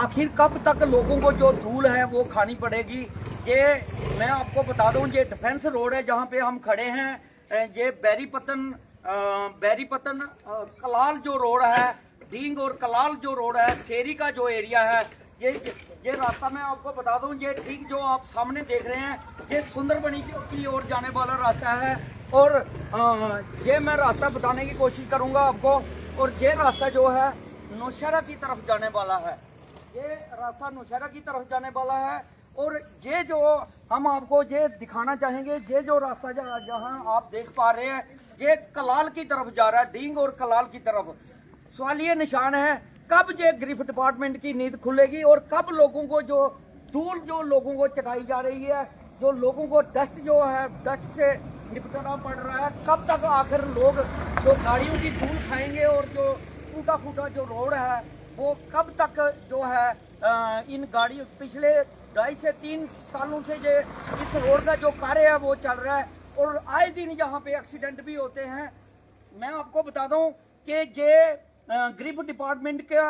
आखिर कब तक लोगों को जो धूल है वो खानी पड़ेगी। ये मैं आपको बता दूं, ये डिफेंस रोड है जहाँ पे हम खड़े हैं। ये बैरीपतन कलाल जो रोड है, डींग और कलाल जो रोड है, शेरी का जो एरिया है, ये रास्ता मैं आपको बता दूं, ये ठीक जो आप सामने देख रहे हैं, ये सुंदरबनी की ओर जाने वाला रास्ता है। और ये मैं रास्ता बताने की कोशिश करूंगा आपको। और ये रास्ता जो है नौशहरा की तरफ जाने वाला है, ये रास्ता नौशहरा की तरफ जाने वाला है। और ये जो हम आपको ये दिखाना चाहेंगे, ये जो रास्ता जहाँ आप देख पा रहे हैं, ये कलाल की तरफ जा रहा है, डींग और कलाल की तरफ। सवाल ये निशान है कब ये ग्रिफ डिपार्टमेंट की नींद खुलेगी और कब लोगों को जो धूल जो लोगों को चढ़ाई जा रही है, जो लोगों को डस्ट जो है, डस्ट से निपटना पड़ रहा है, कब तक आखिर लोग जो गाड़ियों की धूल खाएंगे और जो टूटा फूटा जो रोड है वो कब तक जो है इन गाड़ियों पिछले 2.5 से 3 सालों से ये इस रोड का जो कार्य है वो चल रहा है और आए दिन यहाँ पे एक्सीडेंट भी होते हैं। मैं आपको बता दूं कि ये ग्रिफ डिपार्टमेंट का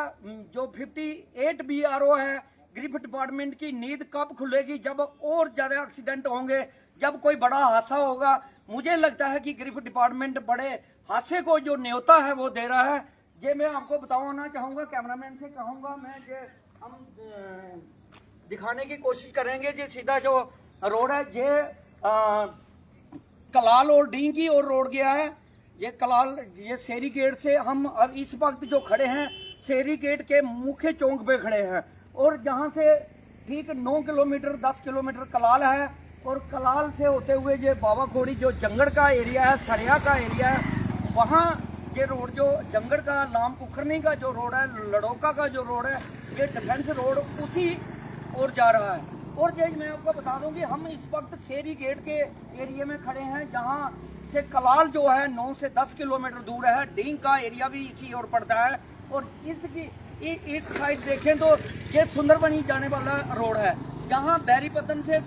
जो 58 BRO है, ग्रिफ डिपार्टमेंट की नींद कब खुलेगी, जब और ज्यादा एक्सीडेंट होंगे, जब कोई बड़ा हादसा होगा। मुझे लगता है कि ग्रिफ डिपार्टमेंट बड़े हादसे को जो न्योता है वो दे रहा है। ये मैं आपको बताना चाहूंगा, कैमरामैन से कहूंगा मैं, ये हम दिखाने की कोशिश करेंगे। ये सीधा जो रोड है ये कलाल और डींग की और रोड गया है। ये कलाल, ये शेरी गेट से हम अब इस वक्त जो खड़े हैं शेरी गेट के मुख्य चौक पे खड़े हैं और जहां से ठीक 9 किलोमीटर 10 किलोमीटर कलाल है और कलाल से होते हुए ये बाबा खोड़ी जो जंगड़ का एरिया है, सरिया का एरिया है, वहाँ ये रोड जो जंगड़ का लाम पुखरनी का जो रोड है, लड़ोका का जो रोड है, ये डिफेंस रोड उसी ओर जा रहा है। और ये मैं आपको बता दूं कि हम इस वक्त शेरी गेट के एरिया में खड़े हैं जहाँ से कलाल जो है 9 से 10 किलोमीटर दूर है, डींग का एरिया भी इसी ओर पड़ता है। और इसकी इस साइड देखें तो ये सुंदरबनी जाने वाला रोड है जहाँ बैरीपतन से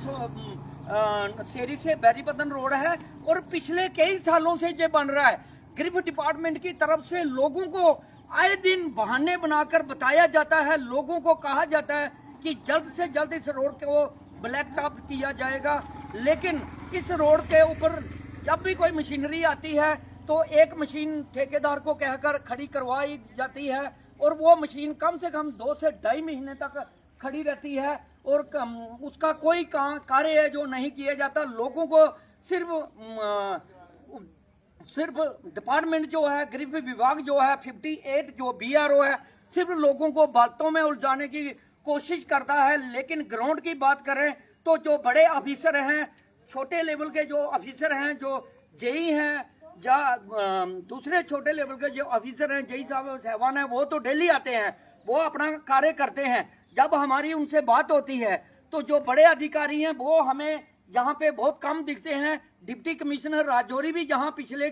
शेरी से बैरीपतन रोड है और पिछले कई सालों से ये बन रहा है। ग्रिफ डिपार्टमेंट की तरफ से लोगों को आए दिन बहाने बनाकर बताया जाता है, लोगों को कहा जाता है कि जल्द से जल्द इस रोड को ब्लैक टॉप किया जाएगा, लेकिन इस रोड के ऊपर जब भी कोई मशीनरी आती है तो एक मशीन ठेकेदार को कहकर खड़ी करवाई जाती है और वो मशीन कम से कम 2 से 2.5 महीने तक खड़ी रहती है और उसका कोई कार्य है जो नहीं किया जाता। लोगों को सिर्फ डिपार्टमेंट जो है, गृह विभाग जो है, 58 जो BRO है, सिर्फ लोगों को बातों में उलझाने की कोशिश करता है। लेकिन ग्राउंड की बात करें तो जो बड़े ऑफिसर हैं, छोटे लेवल के जो ऑफिसर हैं, जो जेई हैं या दूसरे छोटे लेवल के जो ऑफिसर हैं, जेई साहबान हैं, वो तो डेली आते हैं, वो अपना कार्य करते हैं। जब हमारी उनसे बात होती है तो जो बड़े अधिकारी हैं वो हमें यहाँ पे बहुत कम दिखते हैं। डिप्टी कमिश्नर राजौरी भी जहाँ पिछले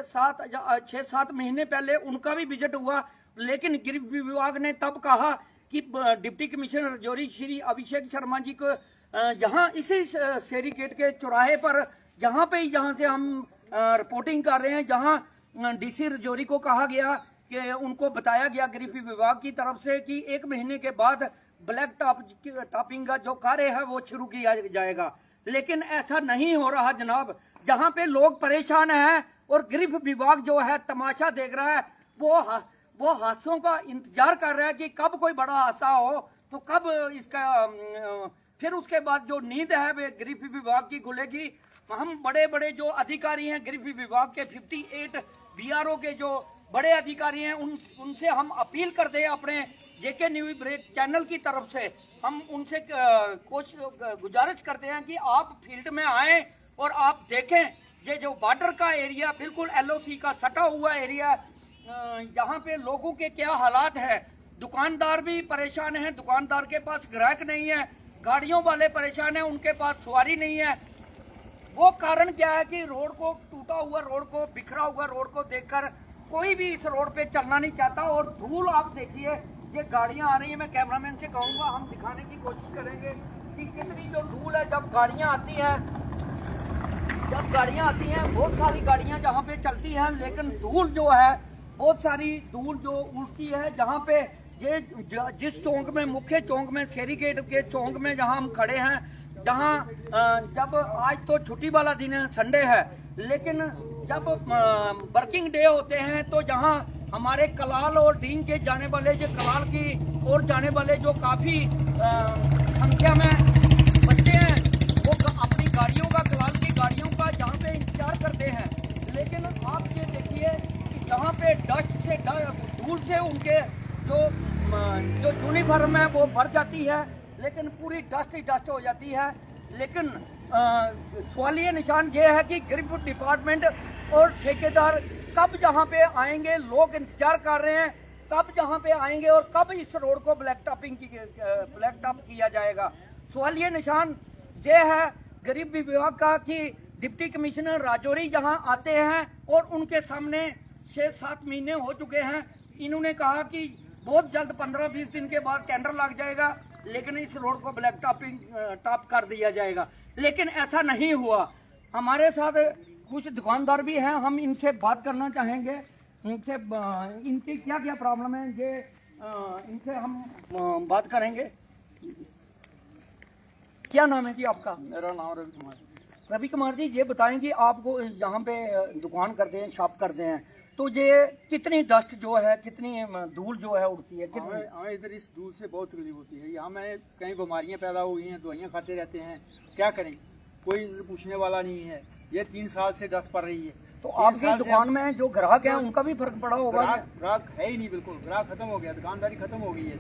6-7 महीने पहले उनका भी विजिट हुआ, लेकिन गृह विभाग ने तब कहा कि डिप्टी कमिश्नर राजौरी श्री अभिषेक शर्मा जी को यहाँ इसी शेरी गेट के चौराहे पर यहाँ से हम रिपोर्टिंग कर रहे हैं, जहाँ DC राजौरी को कहा गया कि उनको बताया गया गृह विभाग की तरफ से कि 1 महीने के बाद ब्लैक टॉपिंग का जो कार्य है वो शुरू किया जाएगा। लेकिन ऐसा नहीं हो रहा जनाब। जहाँ पे लोग परेशान हैं और गृह विभाग जो है तमाशा देख रहा है, वो हादसों का इंतजार कर रहा है कि कब कोई बड़ा हादसा हो तो कब इसका फिर उसके बाद जो नींद है वे गृह विभाग की खुलेगी। हम बड़े बड़े जो अधिकारी हैं गृह विभाग के 58 BRO के जो बड़े अधिकारी हैं उनसे हम अपील करते हैं, अपने JK न्यूज़ ब्रेक चैनल की तरफ से हम उनसे गुजारिश करते हैं कि आप फील्ड में आए और आप देखें ये जो बॉर्डर का एरिया बिल्कुल LOC का सटा हुआ एरिया, यहाँ पे लोगों के क्या हालात है। दुकानदार भी परेशान हैं, दुकानदार के पास ग्राहक नहीं है, गाड़ियों वाले परेशान हैं, उनके पास सवारी नहीं है। वो कारण क्या है कि रोड को टूटा हुआ रोड को, बिखरा हुआ रोड को देखकर कोई भी इस रोड पे चलना नहीं चाहता। और धूल आप देखिए, ये गाड़ियां आ रही है, मैं कैमरामैन से कहूंगा हम दिखाने की कोशिश करेंगे कि कितनी जो धूल है जब गाड़ियां आती हैं, बहुत सारी गाड़ियां जहां पे चलती हैं, लेकिन धूल जो है बहुत सारी धूल जो उड़ती है, जहां पे जिस चौक में, मुख्य चौक में, शेरी गेट के चौक में जहां हम खड़े हैं, जहां जब आज तो छुट्टी वाला दिन है, संडे है, लेकिन जब वर्किंग डे होते हैं तो जहां हमारे कलाल और डीन के जाने वाले, जो कलाल की ओर जाने वाले जो काफी संख्या में बच्चे हैं, वो अपनी गाड़ियों का, कलाल की गाड़ियों का जहाँ पे इंतजार करते हैं। लेकिन आप ये देखिए कि जहाँ पे डस्ट से, धूल से उनके जो यूनिफॉर्म है वो भर जाती है, लेकिन पूरी डस्ट ही डस्ट हो जाती है। लेकिन सवालिया निशान ये है कि गृह डिपार्टमेंट और ठेकेदार कब जहाँ पे आएंगे, लोग इंतजार कर रहे हैं कब जहाँ पे आएंगे और कब इस रोड को ब्लैक टॉप किया जाएगा। सवालिया निशान ये है गरीब विभाग का कि डिप्टी कमिश्नर राजौरी जहाँ आते हैं और उनके सामने 6-7 महीने हो चुके हैं, इन्होंने कहा कि बहुत जल्द 15-20 दिन के बाद टेंडर लग जाएगा, लेकिन इस रोड को ब्लैक टॉप कर दिया जाएगा, लेकिन ऐसा नहीं हुआ। हमारे साथ कुछ दुकानदार भी हैं, हम इनसे बात करना चाहेंगे, इनसे इनकी क्या क्या प्रॉब्लम है ये इनसे हम बात करेंगे। क्या नाम है जी आपका? मेरा नाम रवि कुमार। रवि कुमार जी, ये बताएं कि आपको यहाँ पे दुकान करते हैं, शॉप करते हैं, तो ये कितनी डस्ट जो है, कितनी धूल जो है उड़ती है? हमें इधर इस धूल से बहुत तकलीफ होती है। यहाँ में कई बीमारियाँ पैदा हुई हैं, दवाइयाँ खाते रहते हैं, क्या करें, कोई पूछने वाला नहीं है। ये 3 साल से डस्ट पड़ रही है। तो आपकी दुकान में जो ग्राहक है उनका भी फर्क पड़ा होगा? ग्राहक है ही नहीं, बिल्कुल ग्राहक खत्म हो गया, दुकानदारी खत्म हो गई है।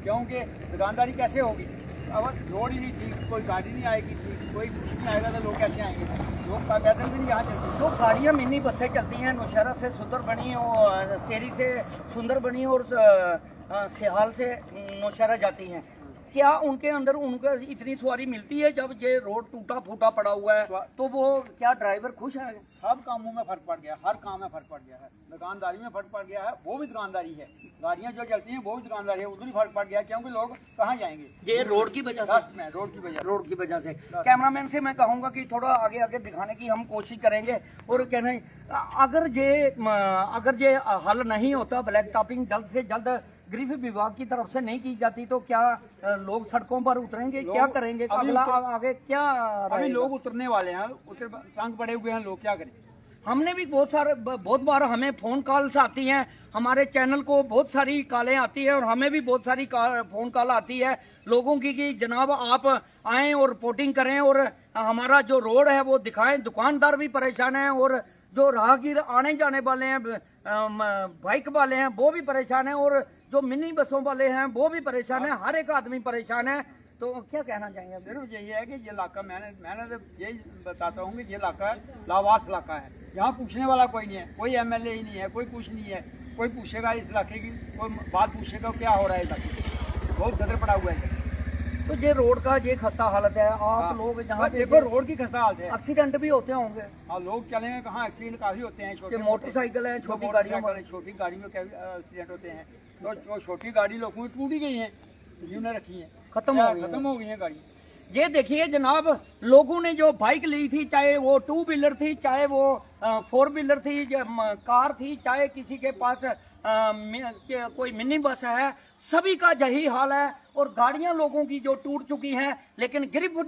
क्योंकि दुकानदारी कैसे होगी? अब रोड ही नहीं ठीक, कोई गाड़ी नहीं आएगी ठीक, कोई कुछ नहीं आएगा तो लोग कैसे आएंगे? लोग पैदल भी नहीं यहाँ चलते। जो गाड़ियाँ मिनी बसें चलती हैं, नौशहरा से सुंदर बनी और शेरी से सुंदर बनी और सिहाल से नौशहरा जाती हैं, क्या उनके अंदर उनका इतनी सवारी मिलती है? जब ये रोड टूटा फूटा पड़ा हुआ है तो वो क्या ड्राइवर खुश है? सब कामों में फर्क पड़ गया, हर काम में फर्क पड़ गया है। दुकानदारी में फर्क पड़ गया है, वो भी दुकानदारी है। गाड़ियां जो चलती हैं वो भी दुकानदारी है, उधर ही फर्क पड़ गया, क्योंकि लोग कहाँ जाएंगे? ये रोड की वजह से, रोड की वजह से। कैमरामैन से मैं कहूँगा कि थोड़ा आगे आगे दिखाने की हम कोशिश करेंगे। और कहना अगर ये हल नहीं होता, ब्लैक टॉपिंग जल्द से जल्द गृह विभाग की तरफ से नहीं की जाती, तो क्या लोग सड़कों पर उतरेंगे? क्या करेंगे? अगला आगे क्या? अभी लोग उतरने वाले हैं, तंग पड़े हुए हैं लोग, क्या करें? हमने भी बहुत बार हमें फोन कॉल्स आती हैं, हमारे चैनल को बहुत सारी कॉलें आती है और हमें भी बहुत सारी फोन कॉल आती है लोगों की कि जनाब आप आएं और रिपोर्टिंग करें और हमारा जो रोड है वो दिखाएं। दुकानदार भी परेशान हैं और जो राहगीर आने जाने वाले हैं, बाइक वाले हैं, वो भी परेशान हैं और जो मिनी बसों वाले हैं वो भी परेशान है, हर एक आदमी परेशान है। तो क्या कहना चाहेंगे? सिर्फ यही है कि ये इलाका मैंने तो यही बताता हूँ कि ये इलाका लावास इलाका है, यहाँ पूछने वाला कोई नहीं है, कोई एमएलए ही नहीं है, कोई कुछ नहीं है। कोई पूछेगा इस इलाके की, कोई बात पूछेगा क्या हो रहा है इलाके, बहुत गदर पड़ा हुआ है। तो ये रोड का ये खस्ता हालत है। आप लोग जहाँ देखो रोड की खस्ता हालत है, एक्सीडेंट भी होते होंगे। हाँ, लोग चलेंगे कहाँ, एक्सीडेंट काफी होते हैं। छोटे मोटरसाइकिल है, छोटी गाड़ियों में, छोटी गाड़ियों के एक्सीडेंट होते हैं। तो छोटी गाड़ी लोगों की टूटी गई है, जिन्होंने रखी है, खत्म हो गई है गाड़ी। ये देखिए जनाब, लोगों ने जो बाइक ली थी, चाहे वो 2 व्हीलर थी, चाहे वो 4 व्हीलर थी, कार थी, चाहे किसी के पास कोई मिनी बस है, सभी का यही हाल है। और गाड़ियां लोगों की जो टूट चुकी हैं, लेकिन गृह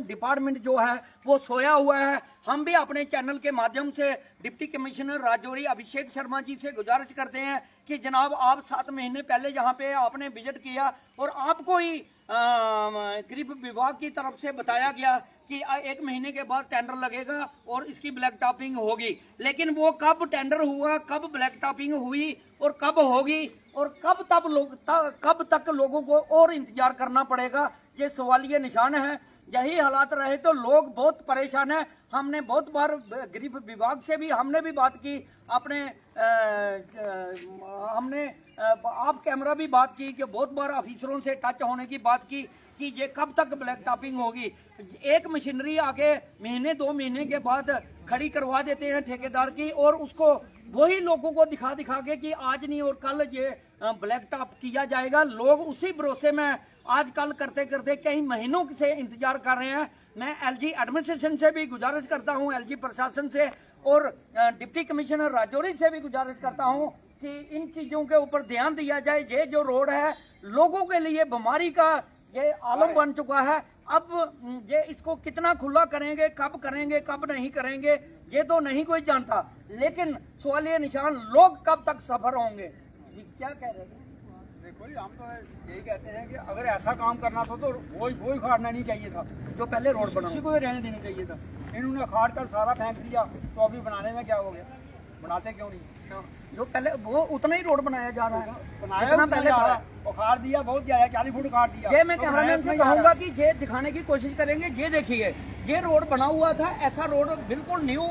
डिपार्टमेंट जो है वो सोया हुआ है। हम भी अपने चैनल के माध्यम से डिप्टी कमिश्नर राजौरी अभिषेक शर्मा जी से गुजारिश करते हैं कि जनाब आप 7 महीने पहले यहाँ पे आपने विजिट किया और आपको ही गृह विभाग की तरफ से बताया गया कि 1 महीने के बाद टेंडर लगेगा और इसकी ब्लैक टॉपिंग होगी, लेकिन वो कब टेंडर हुआ, कब ब्लैक टॉपिंग हुई और कब होगी और कब तक लोगों को और इंतजार करना पड़ेगा, ये सवालिया निशान है। यही हालात रहे तो लोग बहुत परेशान हैं। हमने बहुत बार गृह विभाग से भी हमने भी बात की, अपने हमने आप कैमरा भी बात की कि बहुत बार ऑफिसरों से टच होने की बात की कि ये कब तक ब्लैक टॉपिंग होगी। एक मशीनरी आके महीने 2 महीने के बाद खड़ी करवा देते हैं ठेकेदार की और उसको वही लोगों को दिखा के कि आज नहीं और कल ये ब्लैक टॉप किया जाएगा। लोग उसी भरोसे में आज कल करते करते कई महीनों से इंतजार कर रहे हैं। मैं एलजी एडमिनिस्ट्रेशन से भी गुजारिश करता हूं, एलजी प्रशासन से और डिप्टी कमिश्नर राजौरी से भी गुजारिश करता हूं कि इन चीजों के ऊपर ध्यान दिया जाए। ये जो रोड है लोगों के लिए बीमारी का ये आलम बन चुका है। अब ये इसको कितना खुला करेंगे, कब नहीं करेंगे, ये तो नहीं कोई जानता, लेकिन सवालिया निशान लोग कब तक सफर होंगे। जी क्या कह रहे हैं? देखो जी, हम तो यही कहते हैं कि अगर ऐसा काम करना था तो वो ही उखाड़ना नहीं चाहिए था, जो पहले रोड बना उसी को ही रहने देना चाहिए था। इन्होंने उखाड़ कर सारा फेंक दिया, तो अभी बनाने में क्या हो गया? बनाते क्यों नहीं? जो पहले वो उतना ही रोड बनाया जा रहा है, बनाया जितना पहले था। उखाड़ दिया, बहुत ज्यादा 40 फुट उखाड़ दिया। ये मैं तो कैमरामैन से बनाया कहूंगा कि ये दिखाने की कोशिश करेंगे। ये देखिए, ये रोड बना हुआ था, ऐसा रोड बिल्कुल न्यू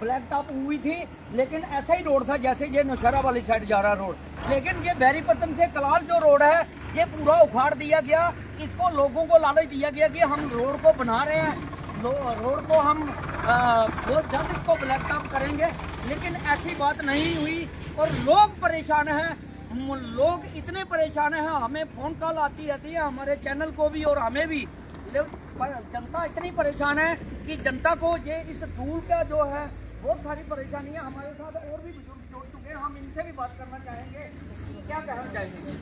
ब्लैक टॉप हुई थी, लेकिन ऐसा ही रोड था जैसे ये नौशहरा वाली साइड जा रहा रोड। लेकिन ये बैरीपतन से कलाल जो रोड है ये पूरा उखाड़ दिया गया। इसको लोगों को लालच दिया गया कि हम रोड को बना रहे हैं, रोड को हम बहुत जल्द इसको ब्लैक टॉप करेंगे, लेकिन ऐसी बात नहीं हुई और लोग परेशान हैं। लोग इतने परेशान हैं, हमें फोन कॉल आती रहती है, हमारे चैनल को भी और हमें भी। जनता इतनी परेशान है कि जनता को ये इस धूल का जो है बहुत सारी परेशानी है। हमारे साथ और भी बुजुर्ग जुड़ चुके हैं, हम इनसे भी बात करना चाहेंगे। क्या कहना चाहेंगे?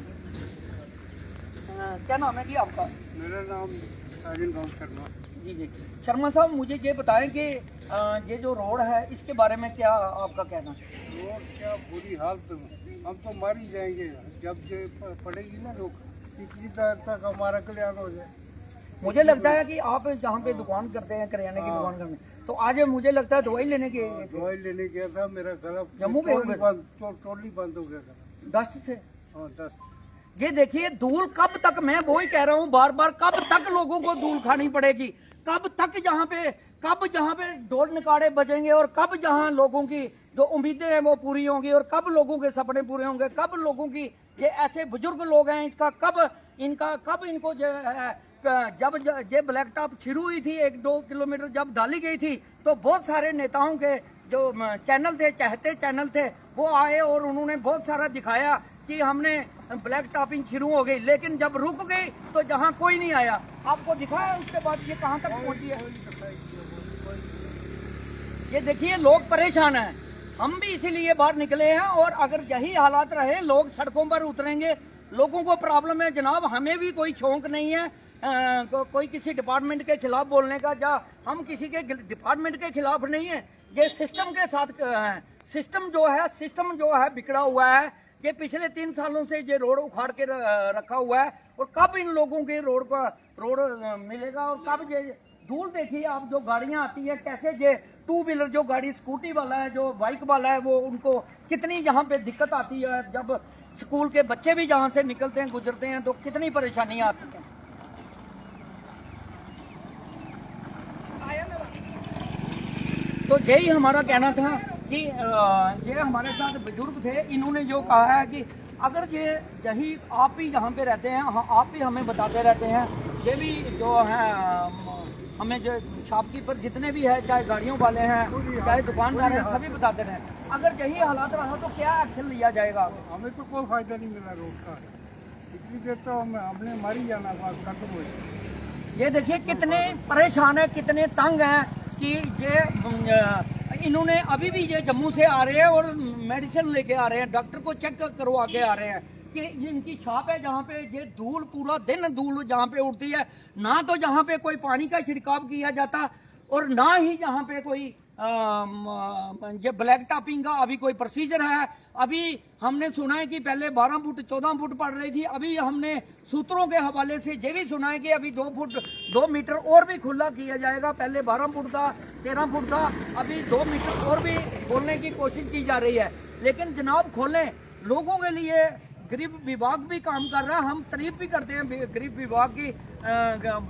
क्या नाम है जी आपका? मेरा नाम साजिन राम शर्मा। जी जी शर्मा साहब, मुझे ये बताएं कि ये जो रोड है इसके बारे में क्या आपका कहना है? रोड क्या बुरी हालत, हम तो मर ही जाएंगे जब ये पड़ेगी ना रोक, इतनी देर तक हमारा कल्याण हो जाए। मुझे लगता है कि आप जहाँ पे दुकान करते हैं, करियाने की दुकान करते हैं, तो आज मुझे लगता है दवाई लेने के दवाई लेने गया था, मेरा गला जम्मू में टोटली बंद हो गया था दस्त से। हाँ, दस्त। ये देखिए धूल कब तक, मैं वो ही कह रहा हूँ बार बार, कब तक लोगों को धूल खानी पड़ेगी? कब तक जहाँ पे ढोल नगाड़े बजेंगे और कब जहाँ लोगों की जो उम्मीदें हैं वो पूरी होंगी और कब लोगों के सपने पूरे होंगे? कब लोगों की ये ऐसे बुजुर्ग लोग हैं, इसका कब इनको जो है, जब ये ब्लैक टॉप शुरू हुई थी 1-2 किलोमीटर जब डाली गई थी, तो बहुत सारे नेताओं के जो चैनल थे, चाहते चैनल थे, वो आए और उन्होंने बहुत सारा दिखाया कि हमने ब्लैक टॉपिंग शुरू हो गई, लेकिन जब रुक गई तो जहां कोई नहीं आया। आपको दिखाया उसके बाद ये कहां तक पहुंची है? ये देखिए लोग परेशान हैं, हम भी इसीलिए बाहर निकले हैं। और अगर यही हालात रहे, लोग सड़कों पर उतरेंगे, लोगों को प्रॉब्लम है जनाब। हमें भी कोई शौक नहीं है कोई किसी डिपार्टमेंट के खिलाफ बोलने का, या हम किसी के डिपार्टमेंट के खिलाफ नहीं है। ये सिस्टम के साथ है, सिस्टम जो है बिगड़ा हुआ है। ये पिछले 3 सालों से ये रोड उखाड़ के रखा हुआ है, और कब इन लोगों के रोड मिलेगा और कब ये धूल देखिए आप, जो गाड़ियां आती है कैसे, ये 2 व्हीलर जो गाड़ी, स्कूटी वाला है, जो बाइक वाला है, वो उनको कितनी यहाँ पे दिक्कत आती है। जब स्कूल के बच्चे भी जहाँ से निकलते हैं, गुजरते हैं, तो कितनी परेशानियां आती हैं। तो यही हमारा कहना था कि ये हमारे साथ बुजुर्ग थे, इन्होंने जो कहा है कि अगर यही आप ही यहाँ पे रहते हैं, आप भी हमें बताते रहते हैं, ये भी जो है हमें जो शॉपकीपर जितने भी है, चाहे गाड़ियों वाले हैं, चाहे दुकानदार हैं, सभी बताते रहे। अगर यही हालात रहा तो क्या एक्शन लिया जाएगा? हमें तो कोई फायदा नहीं मिला रोड का, इतनी देर तो हमने मर ही जाना, बात खत्म हो जाए। ये देखिए कितने परेशान है, कितने तंग हैं कि ये इन्होंने अभी भी ये जम्मू से आ रहे हैं और मेडिसिन लेके आ रहे हैं, डॉक्टर को चेक करवा के आ रहे हैं कि ये इनकी शॉप है जहाँ पे ये धूल, पूरा दिन धूल जहाँ पे उड़ती है। ना तो जहाँ पे कोई पानी का छिड़काव किया जाता और ना ही जहाँ पे कोई ये ब्लैक टॉपिंग का अभी कोई प्रोसीजर है। अभी हमने सुना है कि पहले 12 फुट 14 फुट पड़ रही थी, अभी हमने सूत्रों के हवाले से ये भी सुना है कि अभी 2 मीटर और भी खुला किया जाएगा। पहले 12 फुट था, 13 फुट था, अभी 2 मीटर और भी खोलने की कोशिश की जा रही है। लेकिन जनाब खोलें, लोगों के लिए गरीब विभाग भी काम कर रहा है, हम तारीफ भी करते हैं गरीब विभाग की,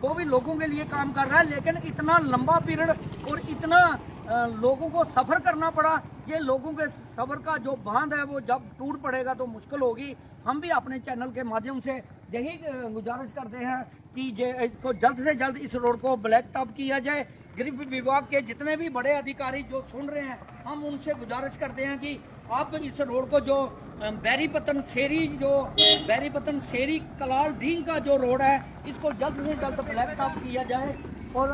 वो भी लोगों के लिए काम कर रहा है। लेकिन इतना लंबा पीरियड और इतना लोगों को सफर करना पड़ा, ये लोगों के सफर का जो बांध है वो जब टूट पड़ेगा तो मुश्किल होगी। हम भी अपने चैनल के माध्यम से यही गुजारिश करते हैं कि ये इसको जल्द से जल्द इस रोड को ब्लैक टॉप किया जाए। गृह विभाग के जितने भी बड़े अधिकारी जो सुन रहे हैं, हम उनसे गुजारिश करते हैं कि आप इस रोड को जो बैरीपतन शेरी कलाल डींग का जो रोड है, इसको जल्द से जल्द ब्लैक टॉप किया जाए और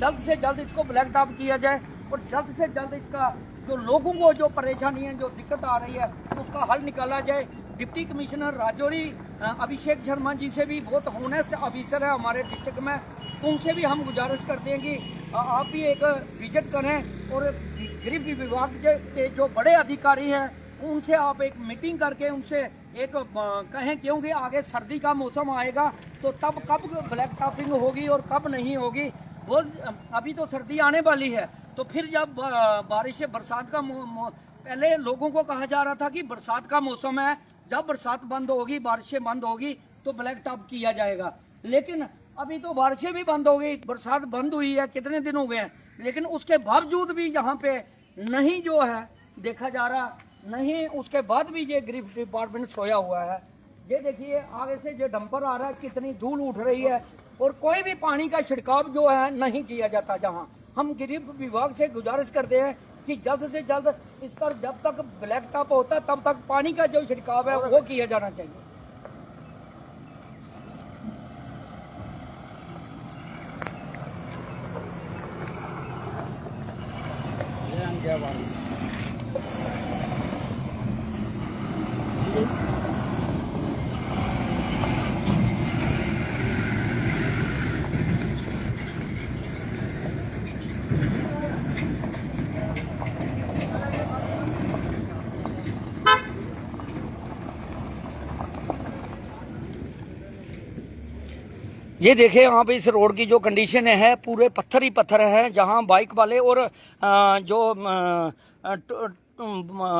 जल्द से जल्द इसको ब्लैक टॉप किया जाए। और जल्द से जल्द इसका जो लोगों को जो परेशानी है, जो दिक्कत आ रही है, उसका हल निकाला जाए। डिप्टी कमिश्नर राजौरी अभिषेक शर्मा जी से भी बहुत ऑनेस्ट ऑफिसर है हमारे डिस्ट्रिक्ट में, उनसे भी हम गुजारिश करते हैं कि आप भी एक विजिट करें और गृह विभाग के जो बड़े अधिकारी हैं उनसे आप एक मीटिंग करके उनसे एक कहें, क्योंकि आगे सर्दी का मौसम आएगा तो तब कब ब्लैक टॉपिंग होगी और कब नहीं होगी। वो अभी तो सर्दी आने वाली है, तो फिर जब बारिश बरसात का पहले लोगों को कहा जा रहा था कि बरसात का मौसम है, जब बरसात बंद होगी, बारिशें बंद होगी तो ब्लैक टॉप किया जाएगा। लेकिन अभी तो बारिशें भी बंद हो गई, बरसात बंद हुई है, कितने दिन हो गए हैं, लेकिन उसके बावजूद भी यहाँ पे नहीं जो है देखा जा रहा, नहीं उसके बाद भी ये गृह डिपार्टमेंट सोया हुआ है। ये देखिए आगे से जो डंपर आ रहा है, कितनी धूल उठ रही है और कोई भी पानी का छिड़काव जो है नहीं किया जाता। जहाँ हम गृह विभाग से गुजारिश करते हैं कि जल्द से जल्द इस पर जब तक ब्लैक टॉप होता है तब तक पानी का जो छिड़काव है वो किया जाना चाहिए। ये देखिए यहाँ पे इस रोड की जो कंडीशन है, पूरे पत्थर ही पत्थर है। जहाँ बाइक वाले और जो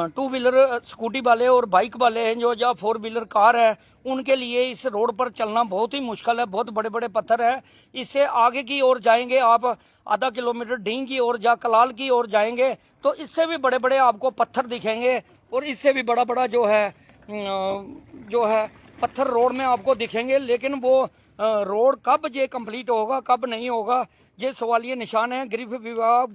टू व्हीलर स्कूटी वाले और बाइक वाले हैं, जो या फोर व्हीलर कार है, उनके लिए इस रोड पर चलना बहुत ही मुश्किल है। बहुत बड़े बड़े पत्थर है। इससे आगे की ओर जाएंगे आप आधा किलोमीटर ढींग की ओर या कलाल की ओर जाएंगे तो इससे भी बड़े बड़े आपको पत्थर दिखेंगे और इससे भी बड़ा बड़ा जो है पत्थर रोड में आपको दिखेंगे। लेकिन वो रोड कब ये कंप्लीट होगा, कब नहीं होगा, ये सवालिया निशान है। गृह विभाग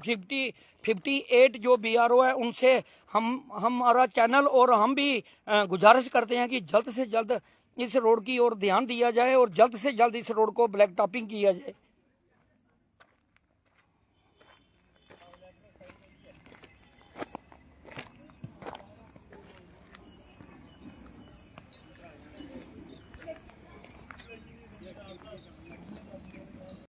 58 जो BRO है उनसे हमारा चैनल और हम भी गुजारिश करते हैं कि जल्द से जल्द इस रोड की ओर ध्यान दिया जाए और जल्द से जल्द इस रोड को ब्लैक टॉपिंग किया जाए।